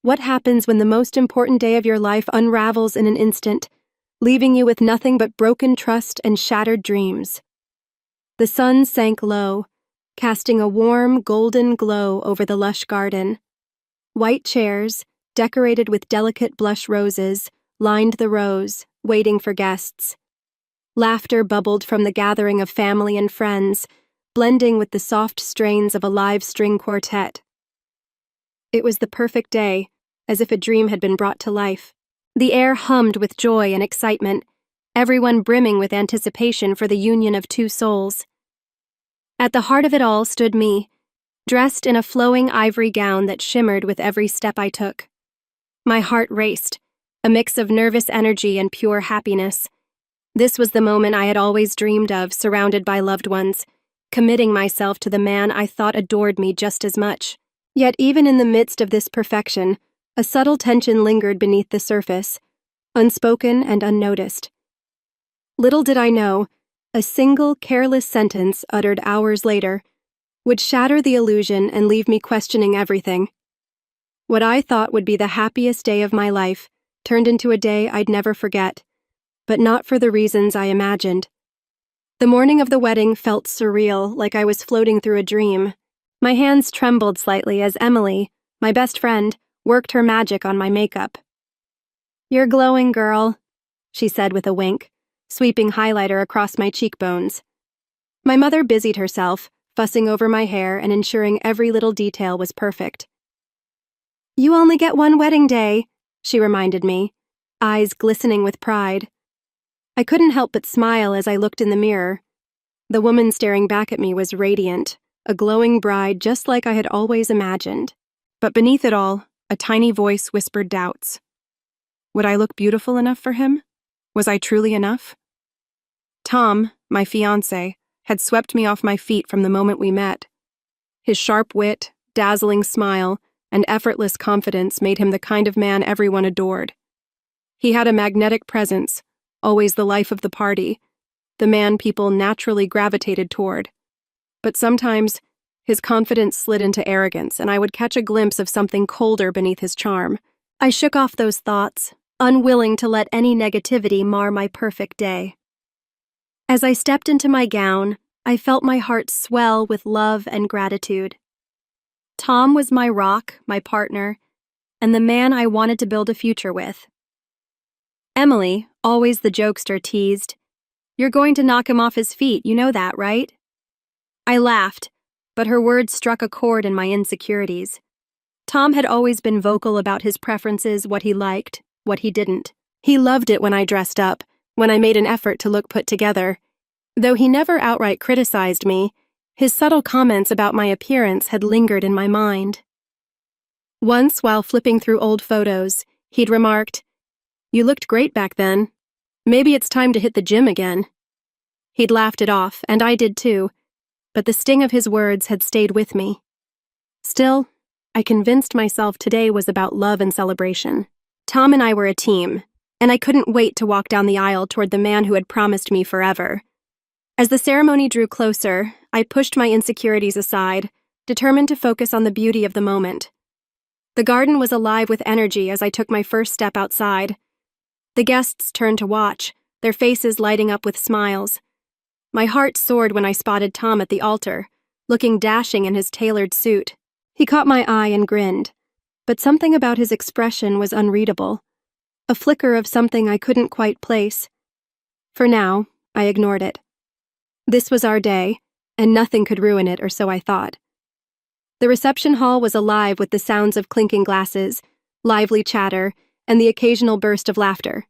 What happens when the most important day of your life unravels in an instant, leaving you with nothing but broken trust and shattered dreams? The sun sank low, casting a warm, golden glow over the lush garden. White chairs, decorated with delicate blush roses, lined the rows, waiting for guests. Laughter bubbled from the gathering of family and friends, blending with the soft strains of a live string quartet. It was the perfect day, as if a dream had been brought to life. The air hummed with joy and excitement, everyone brimming with anticipation for the union of two souls. At the heart of it all stood me, dressed in a flowing ivory gown that shimmered with every step I took. My heart raced, a mix of nervous energy and pure happiness. This was the moment I had always dreamed of, surrounded by loved ones, committing myself to the man I thought adored me just as much. Yet even in the midst of this perfection, a subtle tension lingered beneath the surface, unspoken and unnoticed. Little did I know, a single careless sentence uttered hours later would shatter the illusion and leave me questioning everything. What I thought would be the happiest day of my life turned into a day I'd never forget, but not for the reasons I imagined. The morning of the wedding felt surreal, like I was floating through a dream. My hands trembled slightly as Emily, my best friend, worked her magic on my makeup. "You're glowing, girl," she said with a wink, sweeping highlighter across my cheekbones. My mother busied herself, fussing over my hair and ensuring every little detail was perfect. "You only get one wedding day," she reminded me, eyes glistening with pride. I couldn't help but smile as I looked in the mirror. The woman staring back at me was radiant, a glowing bride just like I had always imagined. But beneath it all, a tiny voice whispered doubts. Would I look beautiful enough for him? Was I truly enough? Tom, my fiancé, had swept me off my feet from the moment we met. His sharp wit, dazzling smile, and effortless confidence made him the kind of man everyone adored. He had a magnetic presence, always the life of the party, the man people naturally gravitated toward. But sometimes, his confidence slid into arrogance, and I would catch a glimpse of something colder beneath his charm. I shook off those thoughts, unwilling to let any negativity mar my perfect day. As I stepped into my gown, I felt my heart swell with love and gratitude. Tom was my rock, my partner, and the man I wanted to build a future with. Emily, always the jokester, teased, "You're going to knock him off his feet, you know that, right?" I laughed, but her words struck a chord in my insecurities. Tom had always been vocal about his preferences, what he liked, what he didn't. He loved it when I dressed up, when I made an effort to look put together. Though he never outright criticized me, his subtle comments about my appearance had lingered in my mind. Once, while flipping through old photos, he'd remarked, "You looked great back then. Maybe it's time to hit the gym again." He'd laughed it off, and I did too, but the sting of his words had stayed with me. Still, I convinced myself today was about love and celebration. Tom and I were a team, and I couldn't wait to walk down the aisle toward the man who had promised me forever. As the ceremony drew closer, I pushed my insecurities aside, determined to focus on the beauty of the moment. The garden was alive with energy as I took my first step outside. The guests turned to watch, their faces lighting up with smiles. My heart soared when I spotted Tom at the altar, looking dashing in his tailored suit. He caught my eye and grinned, but something about his expression was unreadable, a flicker of something I couldn't quite place. For now, I ignored it. This was our day, and nothing could ruin it, or so I thought. The reception hall was alive with the sounds of clinking glasses, lively chatter, and the occasional burst of laughter.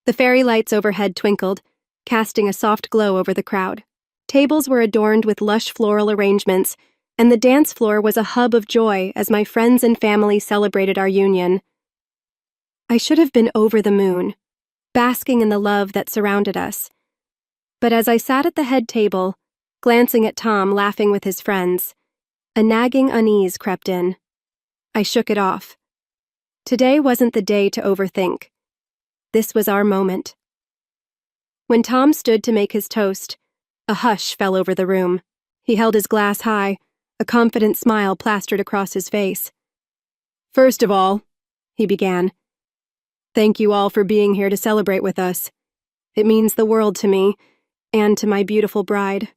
The fairy lights overhead twinkled, casting a soft glow over the crowd. Tables were adorned with lush floral arrangements, and the dance floor was a hub of joy as my friends and family celebrated our union. I should have been over the moon, basking in the love that surrounded us. But as I sat at the head table, glancing at Tom laughing with his friends, a nagging unease crept in. I shook it off. Today wasn't the day to overthink. This was our moment. When Tom stood to make his toast, a hush fell over the room. He held his glass high, a confident smile plastered across his face. "First of all, he began. "Thank you all for being here to celebrate with us. It means the world to me, and to my beautiful bride."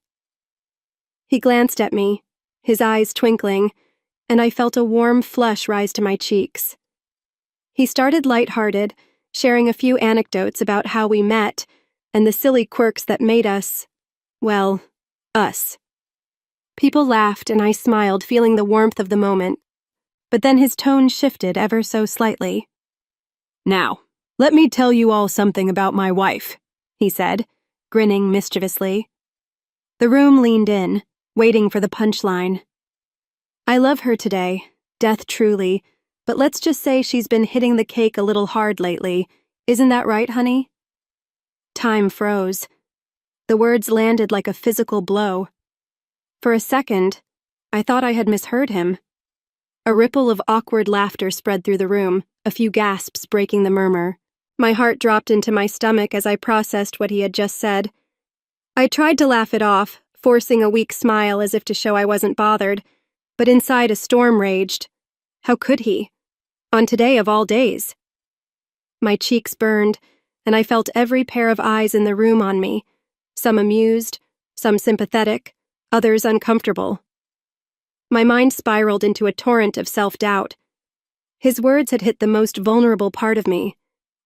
He glanced at me, his eyes twinkling, and I felt a warm flush rise to my cheeks. He started light-hearted, sharing a few anecdotes about how we met and the silly quirks that made us, well, us. People laughed and I smiled, feeling the warmth of the moment. But then his tone shifted ever so slightly. "Now, let me tell you all something about my wife," he said, grinning mischievously. The room leaned in, waiting for the punchline. "I love her today, death truly, but let's just say she's been hitting the cake a little hard lately. Isn't that right, honey?" Time froze. The words landed like a physical blow. For a second, I thought I had misheard him. A ripple of awkward laughter spread through the room, a few gasps breaking the murmur. My heart dropped into my stomach as I processed what he had just said. I tried to laugh it off, forcing a weak smile as if to show I wasn't bothered, but inside a storm raged. How could he? On today of all days. My cheeks burned, and I felt every pair of eyes in the room on me, some amused, some sympathetic, others uncomfortable. My mind spiraled into a torrent of self-doubt. His words had hit the most vulnerable part of me,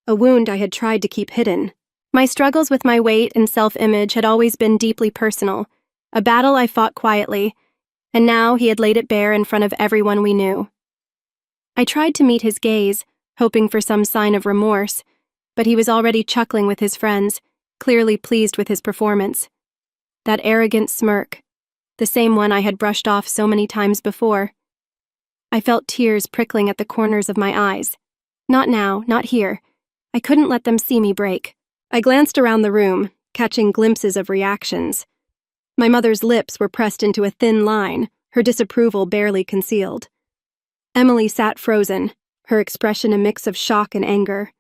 a wound I had tried to keep hidden. My struggles with my weight and self-image had always been deeply personal, a battle I fought quietly, and now he had laid it bare in front of everyone we knew. I tried to meet his gaze, hoping for some sign of remorse, but he was already chuckling with his friends, clearly pleased with his performance. That arrogant smirk, the same one I had brushed off so many times before. I felt tears prickling at the corners of my eyes. Not now, not here. I couldn't let them see me break. I glanced around the room, catching glimpses of reactions. My mother's lips were pressed into a thin line, her disapproval barely concealed. Emily sat frozen, her expression a mix of shock and anger.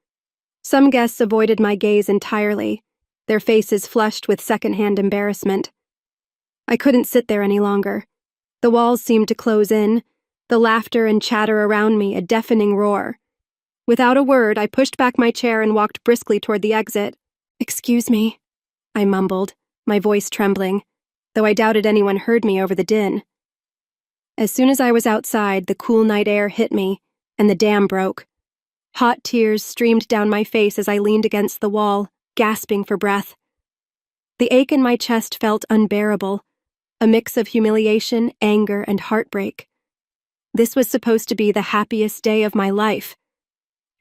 Some guests avoided my gaze entirely, their faces flushed with secondhand embarrassment. I couldn't sit there any longer. The walls seemed to close in, the laughter and chatter around me a deafening roar. Without a word, I pushed back my chair and walked briskly toward the exit. "Excuse me," I mumbled, my voice trembling, though I doubted anyone heard me over the din. As soon as I was outside, the cool night air hit me, and the dam broke. Hot tears streamed down my face as I leaned against the wall, gasping for breath. The ache in my chest felt unbearable, a mix of humiliation, anger, and heartbreak. This was supposed to be the happiest day of my life.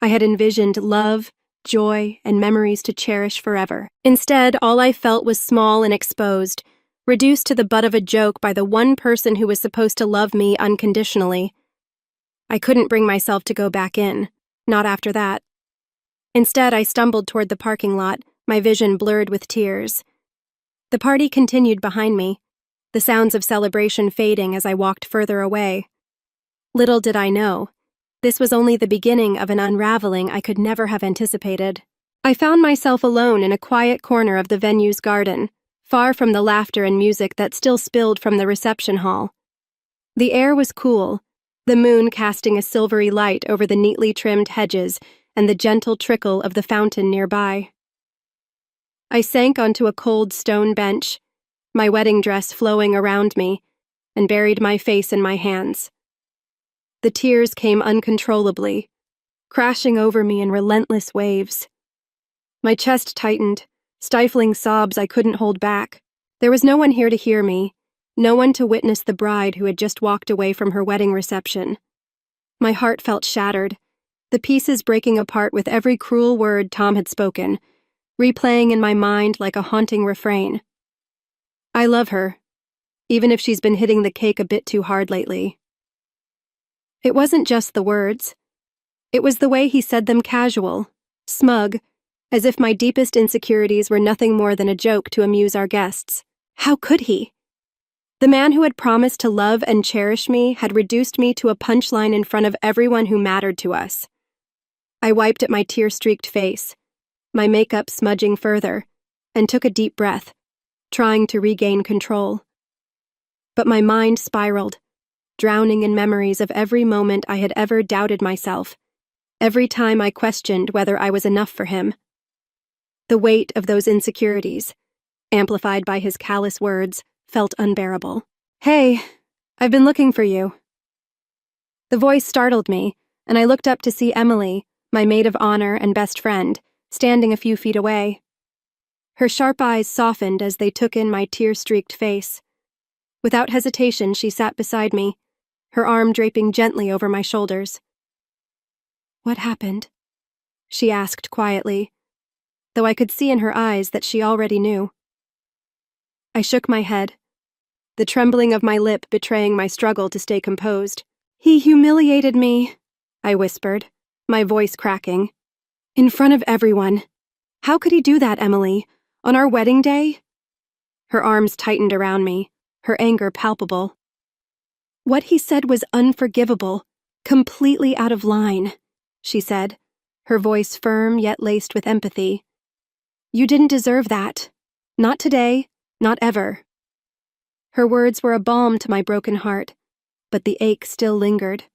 I had envisioned love, joy, and memories to cherish forever. Instead, all I felt was small and exposed, reduced to the butt of a joke by the one person who was supposed to love me unconditionally. I couldn't bring myself to go back in, not after that. Instead, I stumbled toward the parking lot, my vision blurred with tears. The party continued behind me, the sounds of celebration fading as I walked further away. Little did I know, this was only the beginning of an unraveling I could never have anticipated. I found myself alone in a quiet corner of the venue's garden, far from the laughter and music that still spilled from the reception hall. The air was cool, the moon casting a silvery light over the neatly trimmed hedges and the gentle trickle of the fountain nearby. I sank onto a cold stone bench, my wedding dress flowing around me, and buried my face in my hands. The tears came uncontrollably, crashing over me in relentless waves. My chest tightened, stifling sobs I couldn't hold back. There was no one here to hear me, no one to witness the bride who had just walked away from her wedding reception. My heart felt shattered, the pieces breaking apart with every cruel word Tom had spoken, replaying in my mind like a haunting refrain. I love her, even if she's been hitting the cake a bit too hard lately. It wasn't just the words. It was the way he said them, casual, smug, as if my deepest insecurities were nothing more than a joke to amuse our guests. How could he? The man who had promised to love and cherish me had reduced me to a punchline in front of everyone who mattered to us. I wiped at my tear-streaked face, my makeup smudging further, and took a deep breath, trying to regain control. But my mind spiraled, drowning in memories of every moment I had ever doubted myself, every time I questioned whether I was enough for him. The weight of those insecurities, amplified by his callous words, felt unbearable. "Hey, I've been looking for you." The voice startled me, and I looked up to see Emily, my maid of honor and best friend, standing a few feet away. Her sharp eyes softened as they took in my tear-streaked face. Without hesitation, she sat beside me, her arm draping gently over my shoulders. "What happened?" she asked quietly, though I could see in her eyes that she already knew. I shook my head, the trembling of my lip betraying my struggle to stay composed. "He humiliated me," I whispered, my voice cracking. "In front of everyone. How could he do that, Emily? On our wedding day?" Her arms tightened around me, her anger palpable. "What he said was unforgivable, completely out of line," she said, her voice firm yet laced with empathy. "You didn't deserve that. Not today, not ever." Her words were a balm to my broken heart, but the ache still lingered.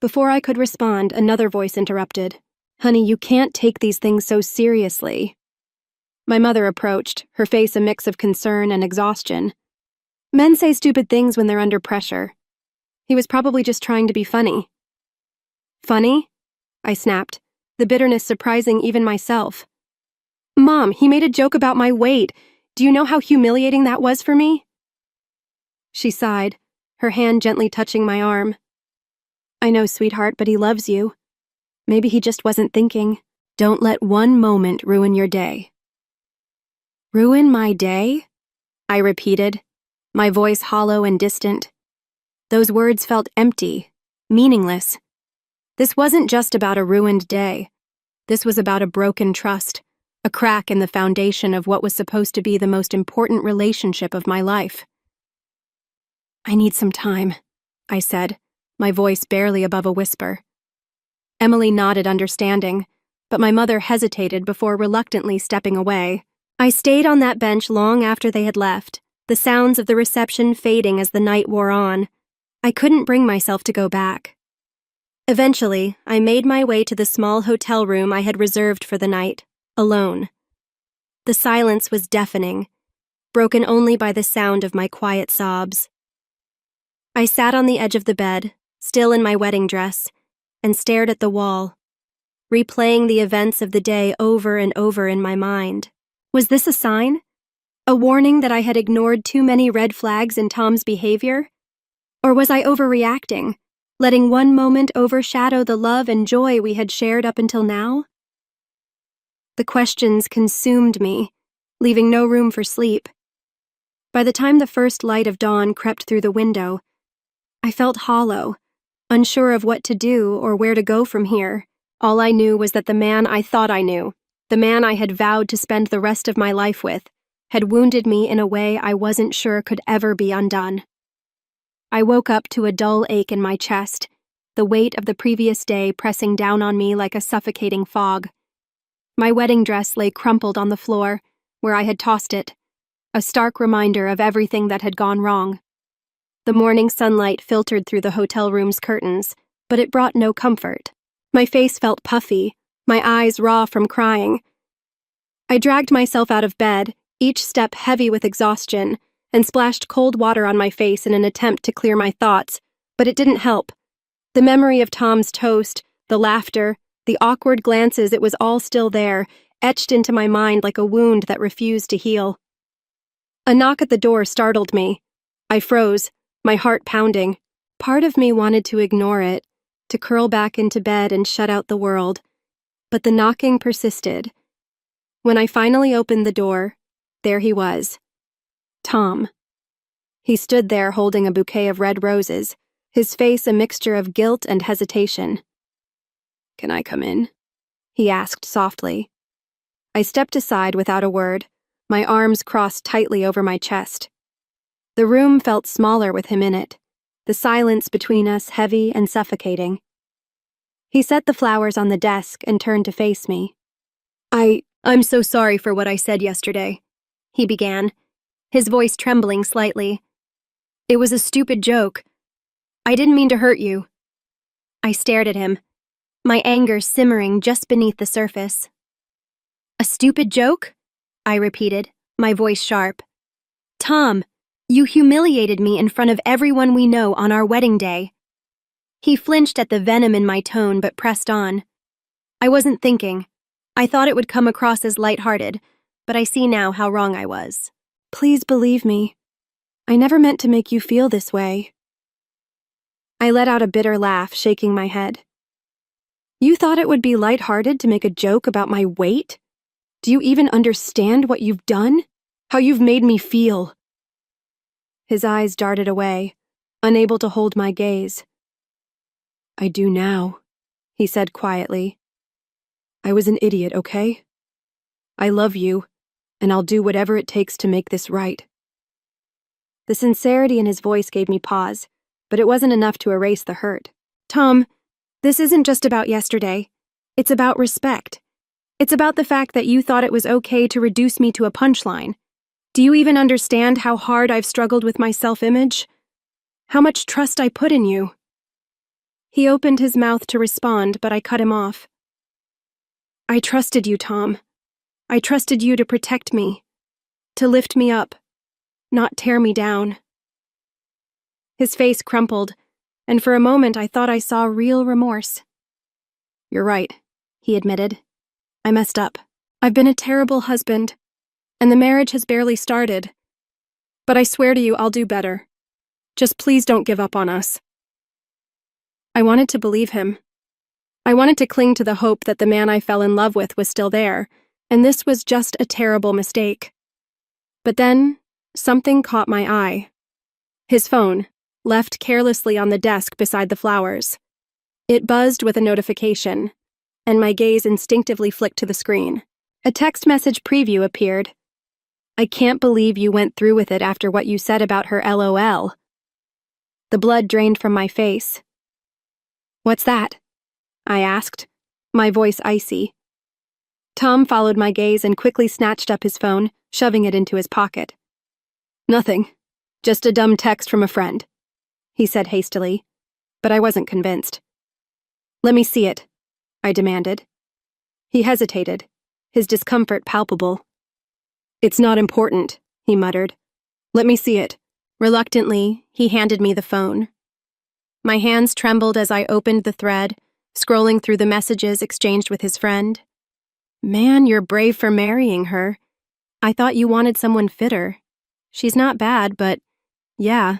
Before I could respond, another voice interrupted. "Honey, you can't take these things so seriously." My mother approached, her face a mix of concern and exhaustion. "Men say stupid things when they're under pressure. He was probably just trying to be funny." "Funny?" I snapped, the bitterness surprising even myself. "Mom, he made a joke about my weight. Do you know how humiliating that was for me?" She sighed, her hand gently touching my arm. "I know, sweetheart, but he loves you. Maybe he just wasn't thinking." "Don't let one moment ruin your day." "Ruin my day?" I repeated, my voice hollow and distant. Those words felt empty, meaningless. This wasn't just about a ruined day. This was about a broken trust, a crack in the foundation of what was supposed to be the most important relationship of my life. "I need some time," I said, my voice barely above a whisper. Emily nodded understanding, but my mother hesitated before reluctantly stepping away. I stayed on that bench long after they had left, the sounds of the reception fading as the night wore on. I couldn't bring myself to go back. Eventually, I made my way to the small hotel room I had reserved for the night, alone. The silence was deafening, broken only by the sound of my quiet sobs. I sat on the edge of the bed, still in my wedding dress, and stared at the wall, replaying the events of the day over and over in my mind. Was this a sign? A warning that I had ignored too many red flags in Tom's behavior? Or was I overreacting, letting one moment overshadow the love and joy we had shared up until now? The questions consumed me, leaving no room for sleep. By the time the first light of dawn crept through the window, I felt hollow, unsure of what to do or where to go from here. All I knew was that the man I thought I knew, the man I had vowed to spend the rest of my life with, had wounded me in a way I wasn't sure could ever be undone. I woke up to a dull ache in my chest, the weight of the previous day pressing down on me like a suffocating fog. My wedding dress lay crumpled on the floor, where I had tossed it, a stark reminder of everything that had gone wrong. The morning sunlight filtered through the hotel room's curtains, but it brought no comfort. My face felt puffy, my eyes raw from crying. I dragged myself out of bed, each step heavy with exhaustion, and splashed cold water on my face in an attempt to clear my thoughts, but it didn't help. The memory of Tom's toast, the laughter, the awkward glances, it was all still there, etched into my mind like a wound that refused to heal. A knock at the door startled me. I froze, my heart pounding. Part of me wanted to ignore it, to curl back into bed and shut out the world, but the knocking persisted. When I finally opened the door, there he was. Tom. He stood there holding a bouquet of red roses, his face a mixture of guilt and hesitation. "Can I come in?" he asked softly. I stepped aside without a word, my arms crossed tightly over my chest. The room felt smaller with him in it, the silence between us heavy and suffocating. He set the flowers on the desk and turned to face me. I'm so sorry for what I said yesterday," he began, his voice trembling slightly. "It was a stupid joke. I didn't mean to hurt you." I stared at him, my anger simmering just beneath the surface. "A stupid joke?" I repeated, my voice sharp. "Tom, you humiliated me in front of everyone we know on our wedding day." He flinched at the venom in my tone but pressed on. "I wasn't thinking. I thought it would come across as lighthearted, but I see now how wrong I was." "Please believe me. I never meant to make you feel this way." I let out a bitter laugh, shaking my head. "You thought it would be lighthearted to make a joke about my weight? Do you even understand what you've done? How you've made me feel?" His eyes darted away, unable to hold my gaze. "I do now," he said quietly. "I was an idiot, okay? I love you, and I'll do whatever it takes to make this right." The sincerity in his voice gave me pause, but it wasn't enough to erase the hurt. "Tom, this isn't just about yesterday. It's about respect. It's about the fact that you thought it was okay to reduce me to a punchline. Do you even understand how hard I've struggled with my self-image? How much trust I put in you?" He opened his mouth to respond, but I cut him off. "I trusted you, Tom. I trusted you to protect me, to lift me up, not tear me down." His face crumpled, and for a moment I thought I saw real remorse. "You're right," he admitted. "I messed up. I've been a terrible husband, and the marriage has barely started. But I swear to you I'll do better. Just please don't give up on us." I wanted to believe him. I wanted to cling to the hope that the man I fell in love with was still there, and this was just a terrible mistake. But then, something caught my eye. His phone, left carelessly on the desk beside the flowers. It buzzed with a notification, and my gaze instinctively flicked to the screen. A text message preview appeared. "I can't believe you went through with it after what you said about her, LOL." The blood drained from my face. "What's that?" I asked, my voice icy. Tom followed my gaze and quickly snatched up his phone, shoving it into his pocket. "Nothing. Just a dumb text from a friend," he said hastily, but I wasn't convinced. "Let me see it," I demanded. He hesitated, his discomfort palpable. "It's not important," he muttered. "Let me see it." Reluctantly, he handed me the phone. My hands trembled as I opened the thread, scrolling through the messages exchanged with his friend. "Man, you're brave for marrying her. I thought you wanted someone fitter. She's not bad, but yeah,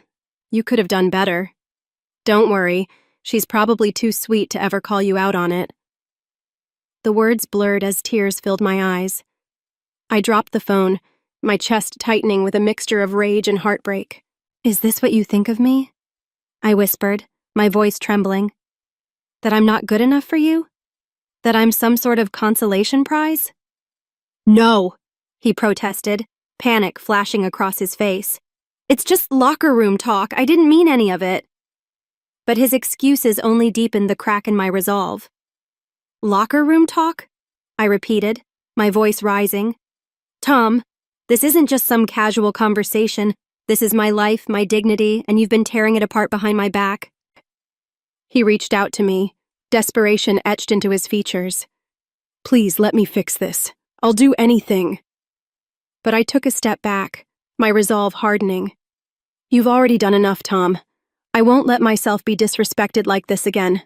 you could have done better. Don't worry, she's probably too sweet to ever call you out on it." The words blurred as tears filled my eyes. I dropped the phone, my chest tightening with a mixture of rage and heartbreak. "Is this what you think of me?" I whispered, my voice trembling. "That I'm not good enough for you? That I'm some sort of consolation prize?" "No," he protested, panic flashing across his face. "It's just locker room talk. I didn't mean any of it." But his excuses only deepened the crack in my resolve. "Locker room talk?" I repeated, my voice rising. "Tom, this isn't just some casual conversation. This is my life, my dignity, and you've been tearing it apart behind my back." He reached out to me, desperation etched into his features. "Please let me fix this. I'll do anything." But I took a step back, my resolve hardening. "You've already done enough, Tom. I won't let myself be disrespected like this again."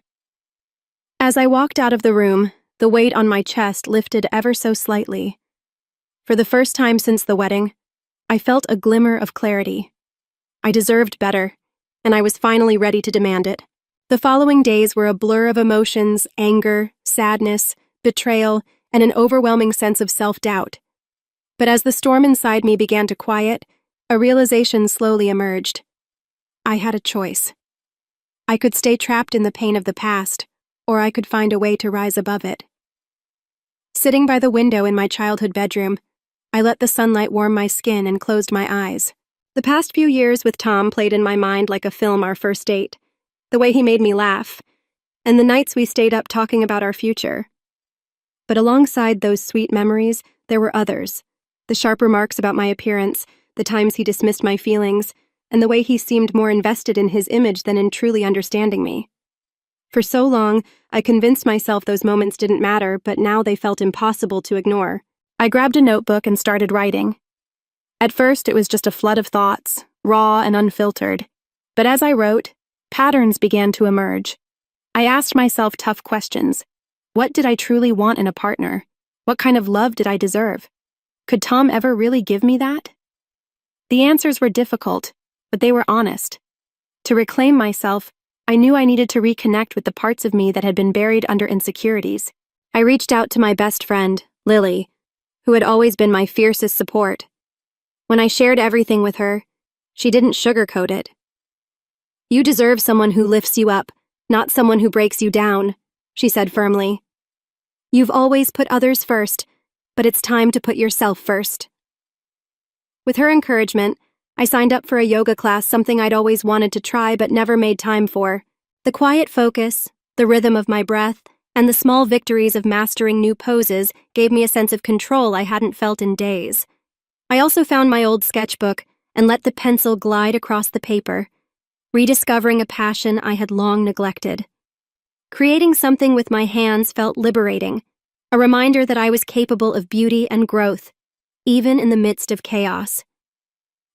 As I walked out of the room, the weight on my chest lifted ever so slightly. For the first time since the wedding, I felt a glimmer of clarity. I deserved better, and I was finally ready to demand it. The following days were a blur of emotions, anger, sadness, betrayal, and an overwhelming sense of self-doubt. But as the storm inside me began to quiet, a realization slowly emerged. I had a choice. I could stay trapped in the pain of the past, or I could find a way to rise above it. Sitting by the window in my childhood bedroom, I let the sunlight warm my skin and closed my eyes. The past few years with Tom played in my mind like a film our first date, the way he made me laugh, and the nights we stayed up talking about our future. But alongside those sweet memories, there were others. The sharp remarks about my appearance, the times he dismissed my feelings, and the way he seemed more invested in his image than in truly understanding me. For so long, I convinced myself those moments didn't matter, but now they felt impossible to ignore. I grabbed a notebook and started writing. At first, it was just a flood of thoughts, raw and unfiltered. But as I wrote, patterns began to emerge. I asked myself tough questions. What did I truly want in a partner? What kind of love did I deserve? Could Tom ever really give me that? The answers were difficult, but they were honest. To reclaim myself, I knew I needed to reconnect with the parts of me that had been buried under insecurities. I reached out to my best friend, Lily, who had always been my fiercest support. When I shared everything with her, she didn't sugarcoat it. "You deserve someone who lifts you up, not someone who breaks you down," she said firmly. "You've always put others first, but it's time to put yourself first." With her encouragement, I signed up for a yoga class, something I'd always wanted to try but never made time for. The quiet focus, the rhythm of my breath, and the small victories of mastering new poses gave me a sense of control I hadn't felt in days. I also found my old sketchbook and let the pencil glide across the paper, rediscovering a passion I had long neglected. Creating something with my hands felt liberating, a reminder that I was capable of beauty and growth, even in the midst of chaos.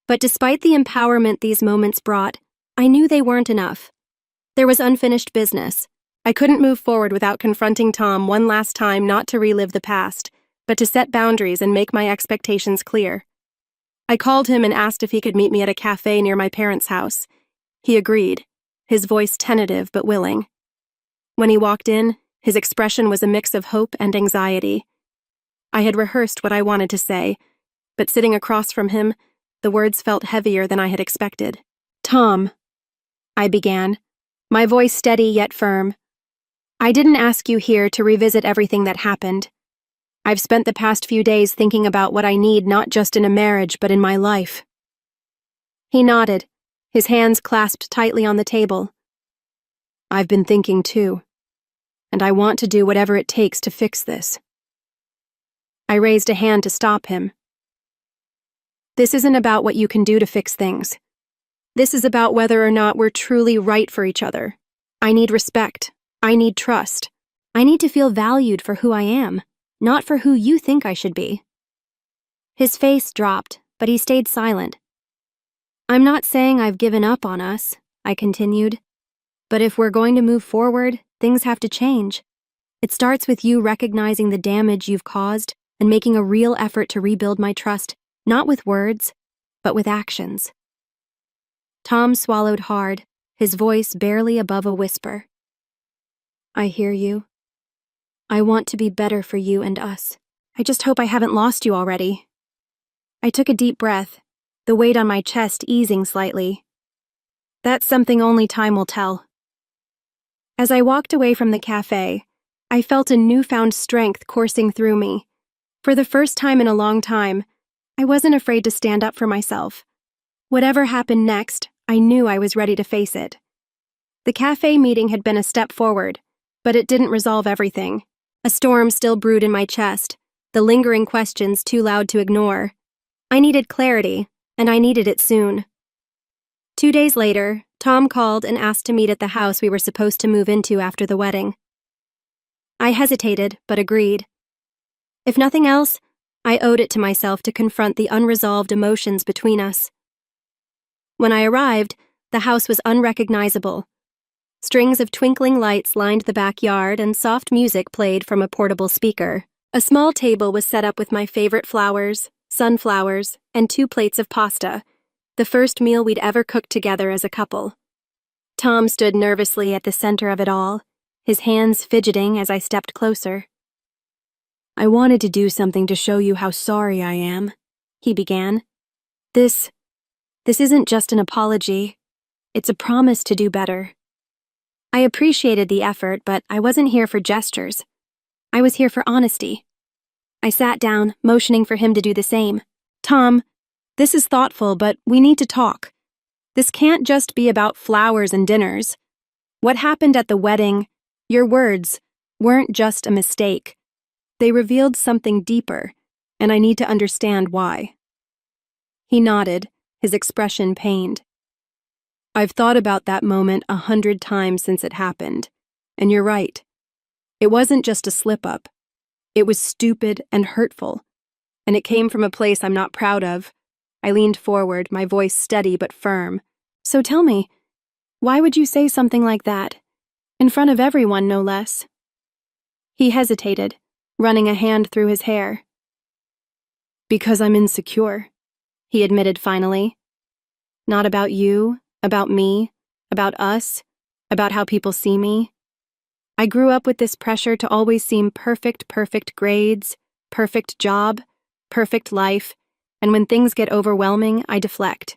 But despite the empowerment these moments brought, I knew they weren't enough. There was unfinished business. I couldn't move forward without confronting Tom one last time, not to relive the past, but to set boundaries and make my expectations clear. I called him and asked if he could meet me at a cafe near my parents' house. He agreed, his voice tentative but willing. When he walked in, his expression was a mix of hope and anxiety. I had rehearsed what I wanted to say, but sitting across from him, the words felt heavier than I had expected. "Tom," I began, my voice steady yet firm. "I didn't ask you here to revisit everything that happened. I've spent the past few days thinking about what I need not just in a marriage but in my life." He nodded, his hands clasped tightly on the table. "I've been thinking too, and I want to do whatever it takes to fix this." I raised a hand to stop him. "This isn't about what you can do to fix things. This is about whether or not we're truly right for each other. I need respect. I need trust. I need to feel valued for who I am, not for who you think I should be." His face dropped, but he stayed silent. "I'm not saying I've given up on us," I continued. "But if we're going to move forward, things have to change. It starts with you recognizing the damage you've caused and making a real effort to rebuild my trust, not with words, but with actions." Tom swallowed hard, his voice barely above a whisper. "I hear you. I want to be better for you and us. I just hope I haven't lost you already." I took a deep breath, the weight on my chest easing slightly. "That's something only time will tell." As I walked away from the cafe, I felt a newfound strength coursing through me. For the first time in a long time, I wasn't afraid to stand up for myself. Whatever happened next, I knew I was ready to face it. The cafe meeting had been a step forward, but it didn't resolve everything. A storm still brewed in my chest, the lingering questions too loud to ignore. I needed clarity, and I needed it soon. 2 days later, Tom called and asked to meet at the house we were supposed to move into after the wedding. I hesitated, but agreed. If nothing else, I owed it to myself to confront the unresolved emotions between us. When I arrived, the house was unrecognizable. Strings of twinkling lights lined the backyard and soft music played from a portable speaker. A small table was set up with my favorite flowers, sunflowers, and 2 plates of pasta, the first meal we'd ever cooked together as a couple. Tom stood nervously at the center of it all, his hands fidgeting as I stepped closer. "I wanted to do something to show you how sorry I am," he began. This isn't just an apology. It's a promise to do better." I appreciated the effort, but I wasn't here for gestures. I was here for honesty. I sat down, motioning for him to do the same. "Tom, this is thoughtful, but we need to talk. This can't just be about flowers and dinners. What happened at the wedding, your words, weren't just a mistake. They revealed something deeper, and I need to understand why." He nodded, his expression pained. "I've thought about that moment 100 times since it happened. And you're right. It wasn't just a slip-up. It was stupid and hurtful. And it came from a place I'm not proud of. I leaned forward, my voice steady but firm. So tell me, why would you say something like that? In front of everyone, no less. He hesitated, running a hand through his hair. Because I'm insecure, he admitted finally. Not about you, about me, about us, about how people see me. I grew up with this pressure to always seem perfect grades, perfect job, perfect life, and when things get overwhelming, I deflect.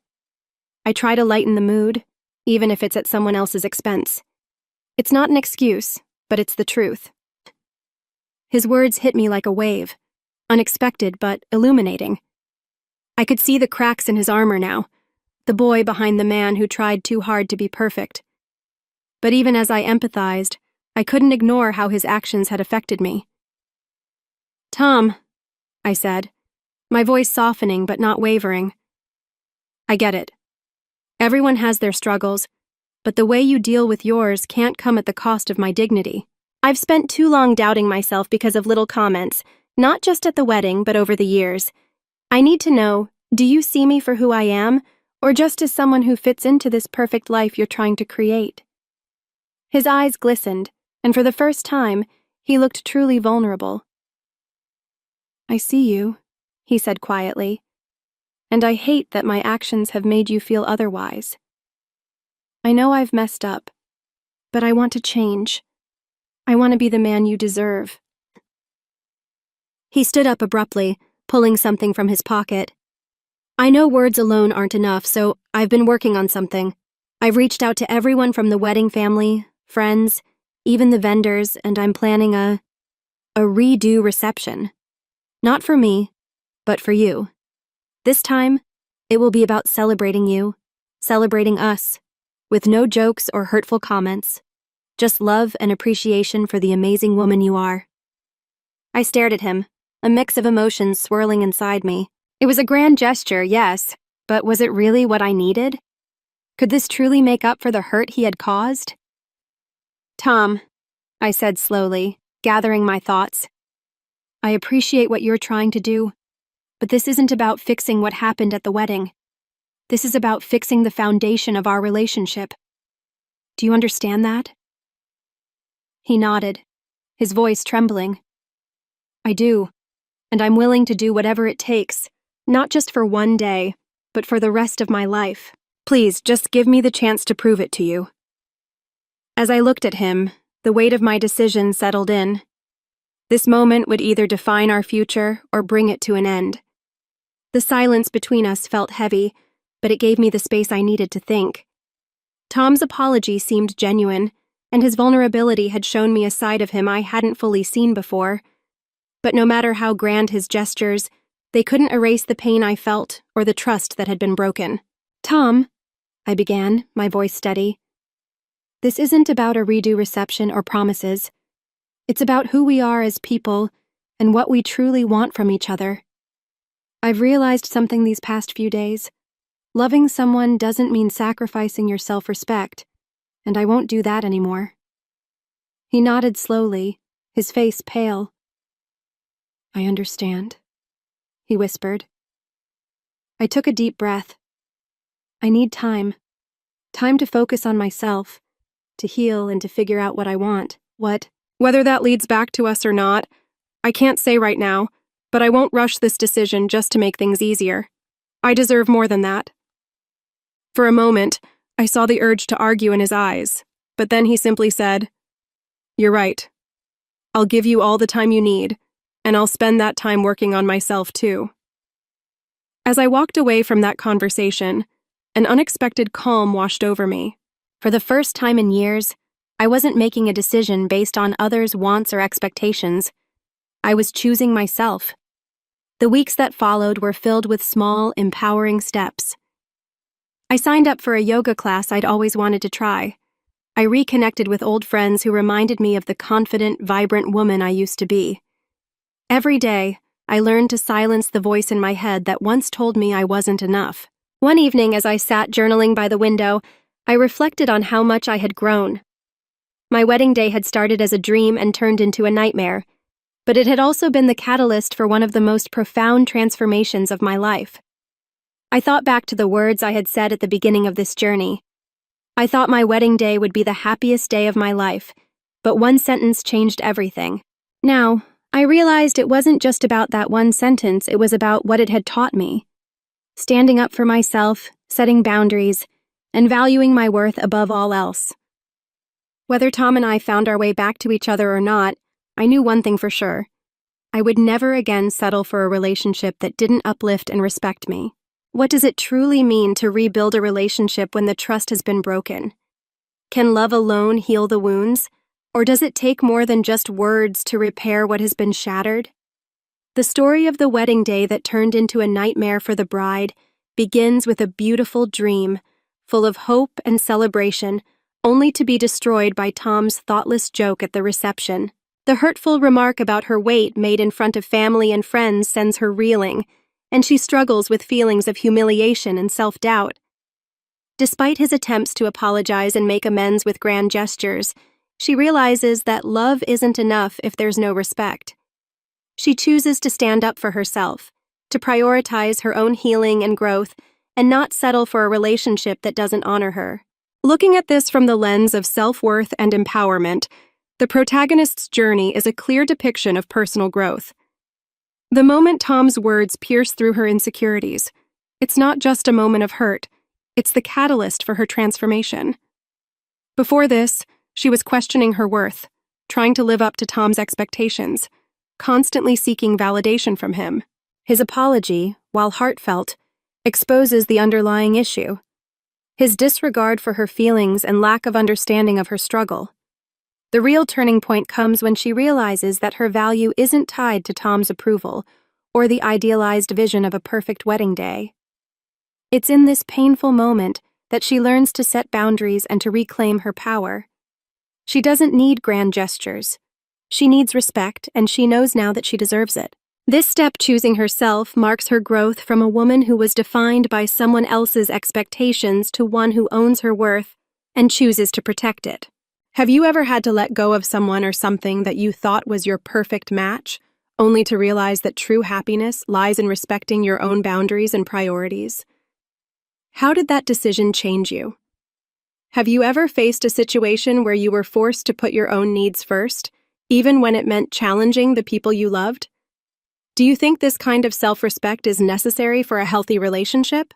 I try to lighten the mood, even if it's at someone else's expense. It's not an excuse, but it's the truth. His words hit me like a wave, unexpected but illuminating. I could see the cracks in his armor now, the boy behind the man who tried too hard to be perfect. But even as I empathized, I couldn't ignore how his actions had affected me. Tom, I said, my voice softening but not wavering. I get it. Everyone has their struggles, but the way you deal with yours can't come at the cost of my dignity. I've spent too long doubting myself because of little comments, not just at the wedding, but over the years. I need to know, do you see me for who I am, or just as someone who fits into this perfect life you're trying to create? His eyes glistened, and for the first time, he looked truly vulnerable. I see you, he said quietly, and I hate that my actions have made you feel otherwise. I know I've messed up, but I want to change. I want to be the man you deserve. He stood up abruptly, pulling something from his pocket. I know words alone aren't enough, so I've been working on something. I've reached out to everyone from the wedding family, friends, even the vendors, and I'm planning a redo reception. Not for me, but for you. This time, it will be about celebrating you, celebrating us, with no jokes or hurtful comments, just love and appreciation for the amazing woman you are. I stared at him, a mix of emotions swirling inside me. It was a grand gesture, yes, but was it really what I needed? Could this truly make up for the hurt he had caused? Tom, I said slowly, gathering my thoughts. I appreciate what you're trying to do, but this isn't about fixing what happened at the wedding. This is about fixing the foundation of our relationship. Do you understand that? He nodded, his voice trembling. I do, and I'm willing to do whatever it takes, not just for one day, but for the rest of my life. Please, just give me the chance to prove it to you. As I looked at him, the weight of my decision settled in. This moment would either define our future or bring it to an end. The silence between us felt heavy, but it gave me the space I needed to think. Tom's apology seemed genuine, and his vulnerability had shown me a side of him I hadn't fully seen before. But no matter how grand his gestures, they couldn't erase the pain I felt or the trust that had been broken. Tom, I began, my voice steady. This isn't about a redo reception or promises. It's about who we are as people and what we truly want from each other. I've realized something these past few days. Loving someone doesn't mean sacrificing your self-respect, and I won't do that anymore. He nodded slowly, his face pale. I understand, he whispered. I took a deep breath. I need time. Time to focus on myself, to heal and to figure out what I want. Whether that leads back to us or not, I can't say right now, but I won't rush this decision just to make things easier. I deserve more than that. For a moment, I saw the urge to argue in his eyes, but then he simply said, You're right. I'll give you all the time you need, and I'll spend that time working on myself too. As I walked away from that conversation, an unexpected calm washed over me. For the first time in years, I wasn't making a decision based on others' wants or expectations. I was choosing myself. The weeks that followed were filled with small, empowering steps. I signed up for a yoga class I'd always wanted to try. I reconnected with old friends who reminded me of the confident, vibrant woman I used to be. Every day, I learned to silence the voice in my head that once told me I wasn't enough. One evening, as I sat journaling by the window, I reflected on how much I had grown. My wedding day had started as a dream and turned into a nightmare, but it had also been the catalyst for one of the most profound transformations of my life. I thought back to the words I had said at the beginning of this journey. I thought my wedding day would be the happiest day of my life, but one sentence changed everything. Now, I realized it wasn't just about that one sentence, it was about what it had taught me. Standing up for myself, setting boundaries, and valuing my worth above all else. Whether Tom and I found our way back to each other or not, I knew one thing for sure. I would never again settle for a relationship that didn't uplift and respect me. What does it truly mean to rebuild a relationship when the trust has been broken? Can love alone heal the wounds, or does it take more than just words to repair what has been shattered? The story of the wedding day that turned into a nightmare for the bride begins with a beautiful dream, full of hope and celebration, only to be destroyed by Tom's thoughtless joke at the reception. The hurtful remark about her weight made in front of family and friends sends her reeling, and she struggles with feelings of humiliation and self-doubt. Despite his attempts to apologize and make amends with grand gestures, she realizes that love isn't enough if there's no respect. She chooses to stand up for herself, to prioritize her own healing and growth, and not settle for a relationship that doesn't honor her. Looking at this from the lens of self-worth and empowerment, the protagonist's journey is a clear depiction of personal growth. The moment Tom's words pierce through her insecurities, it's not just a moment of hurt, it's the catalyst for her transformation. Before this, she was questioning her worth, trying to live up to Tom's expectations, constantly seeking validation from him. His apology, while heartfelt, exposes the underlying issue: his disregard for her feelings and lack of understanding of her struggle. The real turning point comes when she realizes that her value isn't tied to Tom's approval or the idealized vision of a perfect wedding day. It's in this painful moment that she learns to set boundaries and to reclaim her power. She doesn't need grand gestures. She needs respect, and she knows now that she deserves it. This step, choosing herself, marks her growth from a woman who was defined by someone else's expectations to one who owns her worth and chooses to protect it. Have you ever had to let go of someone or something that you thought was your perfect match, only to realize that true happiness lies in respecting your own boundaries and priorities? How did that decision change you? Have you ever faced a situation where you were forced to put your own needs first, even when it meant challenging the people you loved? Do you think this kind of self-respect is necessary for a healthy relationship?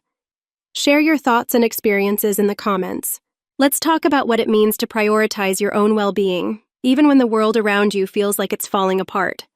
Share your thoughts and experiences in the comments. Let's talk about what it means to prioritize your own well-being, even when the world around you feels like it's falling apart.